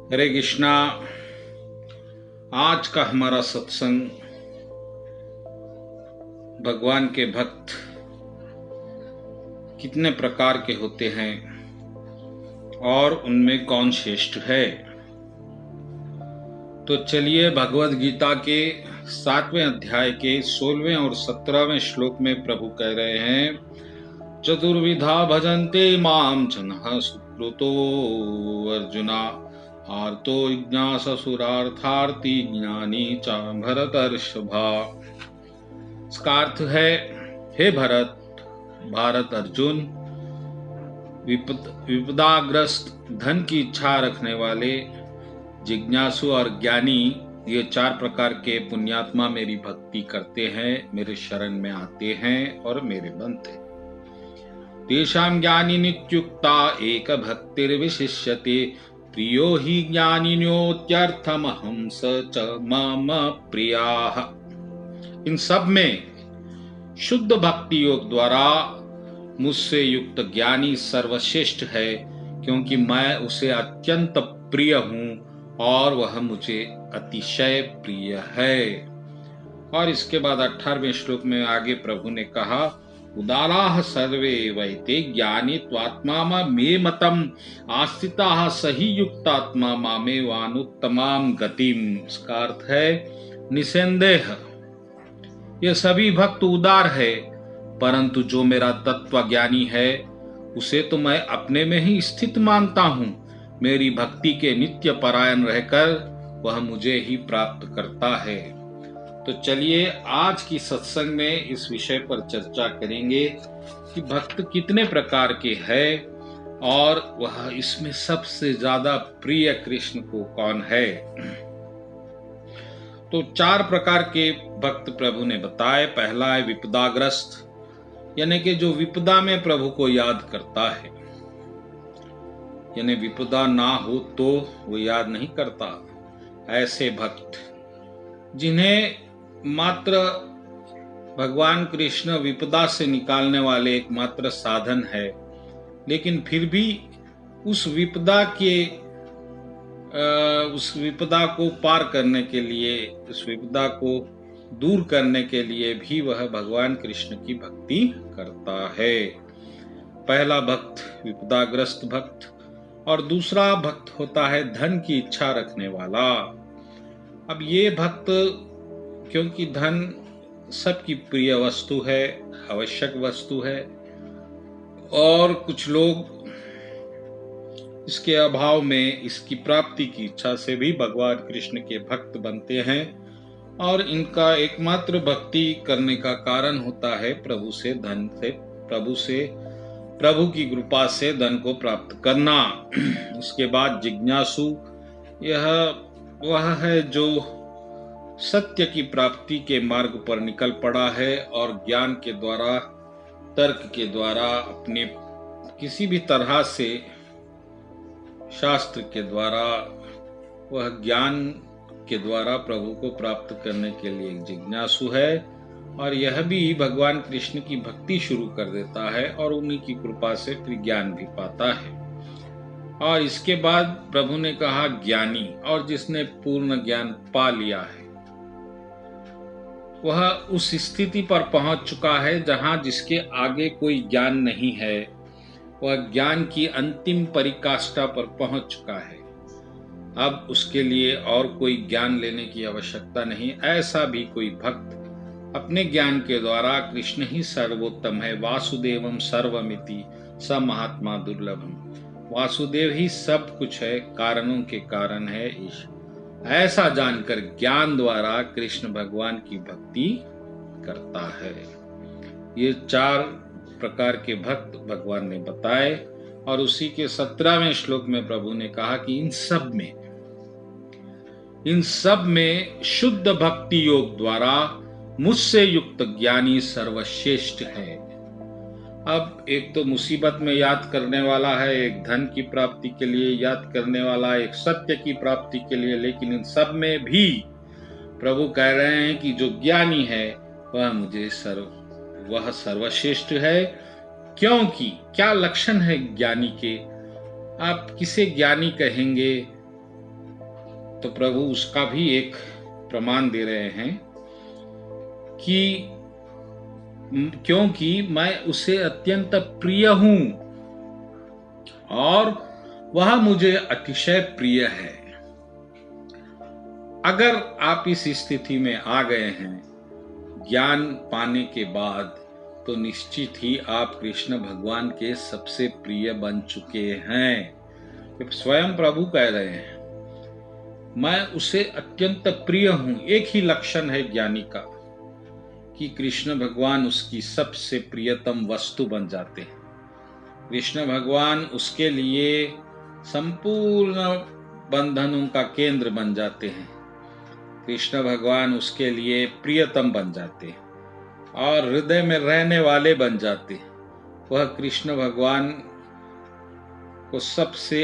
हरे कृष्णा। आज का हमारा सत्संग भगवान के भक्त कितने प्रकार के होते हैं और उनमें कौन श्रेष्ठ है। तो चलिए भगवद गीता के 7वें अध्याय के 16वें और 17वें श्लोक में प्रभु कह रहे हैं, चतुर्विधा भजन्ते माम जनः सुकृतो अर्जुना आर्तो जिज्ञासुरार्थार्थी ज्ञानी च भरतर्षभा। इसका अर्थ है, हे भारत अर्जुन, विपदाग्रस्त, धन की इच्छा रखने वाले, जिज्ञासु और ज्ञानी, ये 4 प्रकार के पुण्यात्मा मेरी भक्ति करते हैं, मेरे शरण में आते हैं और मेरे बनते। तेषां ज्ञानी नित्युक्ता एक भक्तिर्विशिष्यते प्रियो हि ज्ञानिन्योत्यर्थमहं स च मम प्रियाः। इन सब में शुद्ध भक्ति योग द्वारा मुझसे युक्त ज्ञानी सर्वश्रेष्ठ है, क्योंकि मैं उसे अत्यंत प्रिय हूं और वह मुझे अतिशय प्रिय है। और इसके बाद 18वें श्लोक में आगे प्रभु ने कहा, उदाराः सर्वे वैते ज्ञानी त्वात्मा मे मतम आस्थिताः सही युक्तात्मा मामेवानुत्तमां गतिम। इसका अर्थ है, निसंदेह ये सभी भक्त उदार है, परंतु जो मेरा तत्व ज्ञानी है उसे तो मैं अपने में ही स्थित मानता हूं। मेरी भक्ति के नित्य परायण रहकर वह मुझे ही प्राप्त करता है। तो चलिए आज की सत्संग में इस विषय पर चर्चा करेंगे कि भक्त कितने प्रकार के हैं और वह इसमें सबसे ज्यादा प्रिय कृष्ण को कौन है। तो 4 प्रकार के भक्त प्रभु ने बताए। पहला है विपदाग्रस्त, यानी कि जो विपदा में प्रभु को याद करता है, यानी विपदा ना हो तो वो याद नहीं करता। ऐसे भक्त जिन्हें मात्र भगवान कृष्ण विपदा से निकालने वाले एकमात्र साधन है, लेकिन फिर भी उस विपदा को पार करने के लिए, उस विपदा को दूर करने के लिए भी वह भगवान कृष्ण की भक्ति करता है। पहला भक्त विपदाग्रस्त भक्त, और दूसरा भक्त होता है धन की इच्छा रखने वाला। अब ये भक्त, क्योंकि धन सबकी प्रिय वस्तु है, आवश्यक वस्तु है, और कुछ लोग इसके अभाव में इसकी प्राप्ति की इच्छा से भी भगवान कृष्ण के भक्त बनते हैं, और इनका एकमात्र भक्ति करने का कारण होता है प्रभु की कृपा से धन को प्राप्त करना। इसके बाद जिज्ञासु, यह वह है जो सत्य की प्राप्ति के मार्ग पर निकल पड़ा है और ज्ञान के द्वारा, तर्क के द्वारा, अपने किसी भी तरह से शास्त्र के द्वारा, वह ज्ञान के द्वारा प्रभु को प्राप्त करने के लिए जिज्ञासु है, और यह भी भगवान कृष्ण की भक्ति शुरू कर देता है और उन्हीं की कृपा से फिर ज्ञान भी पाता है। और इसके बाद प्रभु ने कहा ज्ञानी, और जिसने पूर्ण ज्ञान पा लिया है, वह उस स्थिति पर पहुंच चुका है जहां जिसके आगे कोई ज्ञान नहीं है, वह ज्ञान की अंतिम परिकाष्ठा पर पहुंच चुका है। अब उसके लिए और कोई ज्ञान लेने की आवश्यकता नहीं। ऐसा भी कोई भक्त अपने ज्ञान के द्वारा कृष्ण ही सर्वोत्तम है, वासुदेवम सर्वमिति स महात्मा दुर्लभम, वासुदेव ही सब कुछ है, कारणों के कारण है ईश, ऐसा जानकर ज्ञान द्वारा कृष्ण भगवान की भक्ति करता है। ये 4 प्रकार के भक्त भगवान ने बताए, और उसी के 17वें श्लोक में प्रभु ने कहा कि इन सब में शुद्ध भक्ति योग द्वारा मुझसे युक्त ज्ञानी सर्वश्रेष्ठ है। अब एक तो मुसीबत में याद करने वाला है, एक धन की प्राप्ति के लिए याद करने वाला, एक सत्य की प्राप्ति के लिए, लेकिन इन सब में भी प्रभु कह रहे हैं कि जो ज्ञानी है वह सर्वश्रेष्ठ है। क्योंकि क्या लक्षण है ज्ञानी के? आप किसे ज्ञानी कहेंगे, तो प्रभु उसका भी एक प्रमाण दे रहे हैं कि क्योंकि मैं उसे अत्यंत प्रिय हूं और वह मुझे अतिशय प्रिय है। अगर आप इस स्थिति में आ गए हैं ज्ञान पाने के बाद, तो निश्चित ही आप कृष्ण भगवान के सबसे प्रिय बन चुके हैं। स्वयं प्रभु कह रहे हैं मैं उसे अत्यंत प्रिय हूं। एक ही लक्षण है ज्ञानी का कि कृष्ण भगवान उसकी सबसे प्रियतम वस्तु बन जाते हैं। कृष्ण भगवान उसके लिए संपूर्ण बंधनों का केंद्र बन जाते हैं। कृष्ण भगवान उसके लिए प्रियतम बन जाते हैं और हृदय में रहने वाले बन जाते हैं। वह कृष्ण भगवान को सबसे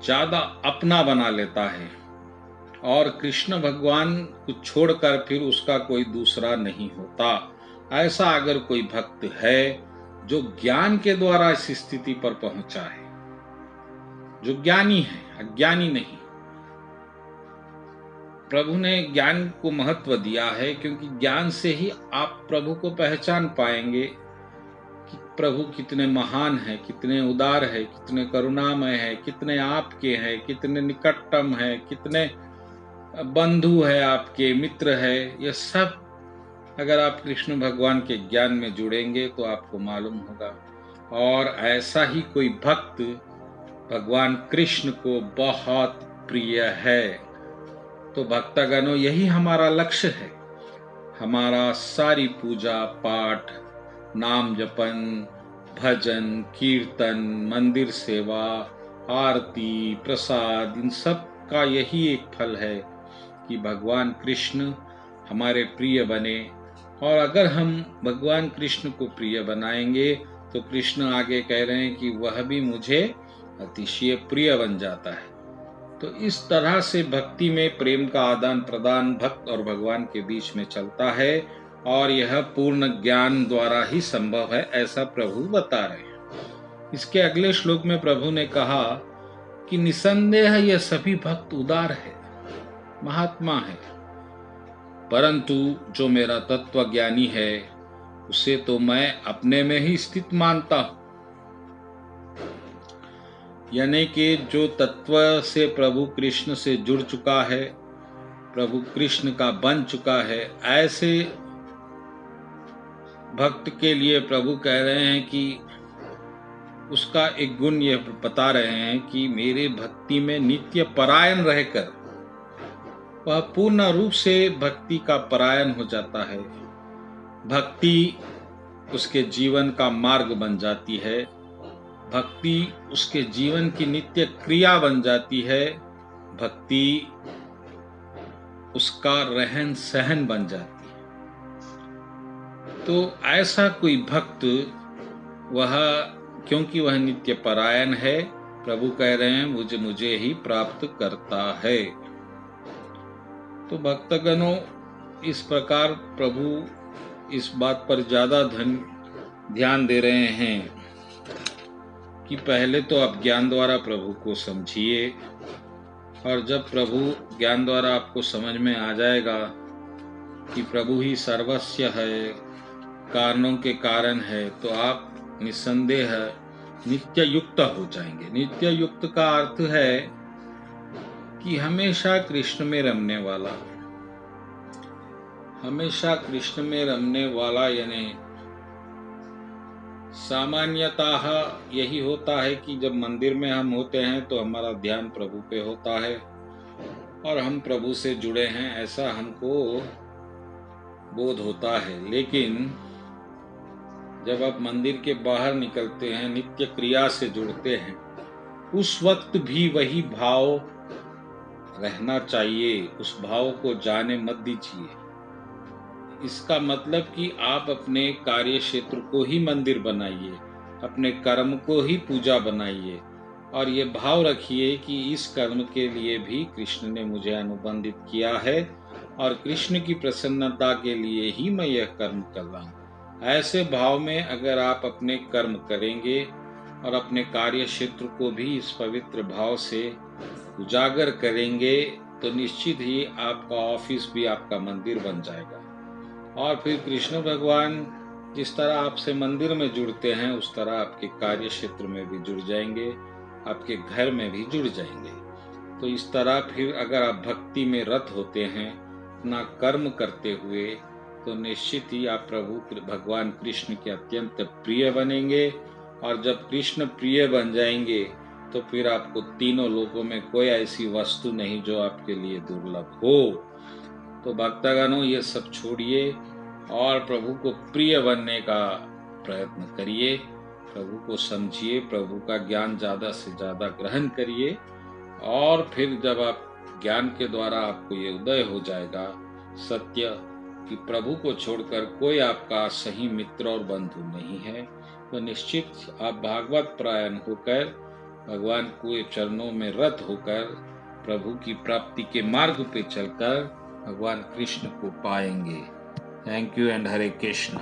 ज्यादा अपना बना लेता है और कृष्ण भगवान को छोड़कर फिर उसका कोई दूसरा नहीं होता। ऐसा अगर कोई भक्त है जो ज्ञान के द्वारा इस स्थिति पर पहुंचा है, जो ज्ञानी है, अज्ञानी नहीं। प्रभु ने ज्ञान को महत्व दिया है क्योंकि ज्ञान से ही आप प्रभु को पहचान पाएंगे कि प्रभु कितने महान हैं, कितने उदार है, कितने करुणामय है, कितने आपके हैं, कितने निकटतम है, कितने बंधु है, आपके मित्र है। यह सब अगर आप कृष्ण भगवान के ज्ञान में जुड़ेंगे तो आपको मालूम होगा। और ऐसा ही कोई भक्त भगवान कृष्ण को बहुत प्रिय है। तो भक्तगणों, यही हमारा लक्ष्य है। हमारा सारी पूजा पाठ, नाम जपन, भजन कीर्तन, मंदिर सेवा, आरती, प्रसाद, इन सब का यही एक फल है कि भगवान कृष्ण हमारे प्रिय बने। और अगर हम भगवान कृष्ण को प्रिय बनाएंगे तो कृष्ण आगे कह रहे हैं कि वह भी मुझे अतिशय प्रिय बन जाता है। तो इस तरह से भक्ति में प्रेम का आदान प्रदान भक्त और भगवान के बीच में चलता है और यह पूर्ण ज्ञान द्वारा ही संभव है, ऐसा प्रभु बता रहे हैं। इसके अगले श्लोक में प्रभु ने कहा कि निसंदेह यह सभी भक्त उदार है, महात्मा है, परंतु जो मेरा तत्व ज्ञानी है उसे तो मैं अपने में ही स्थित मानता हूं। यानी कि जो तत्व से प्रभु कृष्ण से जुड़ चुका है, प्रभु कृष्ण का बन चुका है, ऐसे भक्त के लिए प्रभु कह रहे हैं कि उसका एक गुण यह बता रहे हैं कि मेरे भक्ति में नित्य परायण रहकर वह पूर्ण रूप से भक्ति का परायण हो जाता है। भक्ति उसके जीवन का मार्ग बन जाती है, भक्ति उसके जीवन की नित्य क्रिया बन जाती है, भक्ति उसका रहन सहन बन जाती है। तो ऐसा कोई भक्त, वह क्योंकि वह नित्य परायण है, प्रभु कह रहे हैं मुझे ही प्राप्त करता है। तो भक्तगणों, इस प्रकार प्रभु इस बात पर ज्यादा ध्यान दे रहे हैं कि पहले तो आप ज्ञान द्वारा प्रभु को समझिए, और जब प्रभु ज्ञान द्वारा आपको समझ में आ जाएगा कि प्रभु ही सर्वस्व है, कारणों के कारण है, तो आप निसंदेह नित्य युक्त हो जाएंगे। नित्य युक्त का अर्थ है कि हमेशा कृष्ण में रमने वाला, हमेशा कृष्ण में रमने वाला। यानी सामान्यतः यही होता है कि जब मंदिर में हम होते हैं तो हमारा ध्यान प्रभु पे होता है और हम प्रभु से जुड़े हैं, ऐसा हमको बोध होता है। लेकिन जब आप मंदिर के बाहर निकलते हैं, नित्य क्रिया से जुड़ते हैं, उस वक्त भी वही भाव रहना चाहिए। उस भाव को जाने मत दीजिए। इसका मतलब कि आप अपने कार्य क्षेत्र को ही मंदिर बनाइए, अपने कर्म को ही पूजा बनाइए, और ये भाव रखिए कि इस कर्म के लिए भी कृष्ण ने मुझे अनुबंधित किया है और कृष्ण की प्रसन्नता के लिए ही मैं यह कर्म कर रहा हूँ। ऐसे भाव में अगर आप अपने कर्म करेंगे और अपने कार्य क्षेत्र को भी इस पवित्र भाव से उजागर करेंगे तो निश्चित ही आपका ऑफिस भी आपका मंदिर बन जाएगा। और फिर कृष्ण भगवान जिस तरह आपसे मंदिर में जुड़ते हैं उस तरह आपके कार्य क्षेत्र में भी जुड़ जाएंगे, आपके घर में भी जुड़ जाएंगे। तो इस तरह फिर अगर आप भक्ति में रत होते हैं, अपना कर्म करते हुए, तो निश्चित ही आप प्रभु भगवान कृष्ण के अत्यंत प्रिय बनेंगे। और जब कृष्ण प्रिय बन जाएंगे तो फिर आपको तीनों लोकों में कोई ऐसी वस्तु नहीं जो आपके लिए दुर्लभ हो। तो भक्तगणों, ये सब छोड़िए और प्रभु को प्रिय बनने का प्रयत्न करिए, प्रभु को समझिए, प्रभु का ज्ञान ज़्यादा से ज़्यादा ग्रहण करिए। और फिर जब आप ज्ञान के द्वारा आपको ये उदय हो जाएगा सत्य कि प्रभु को छोड़कर कोई आपका सही मित्र और बंधु नहीं है, तो निश्चित आप भागवत परायण होकर भगवान के चरणों में रत होकर प्रभु की प्राप्ति के मार्ग पे चलकर भगवान कृष्ण को पाएंगे। Thank you and Hare Krishna.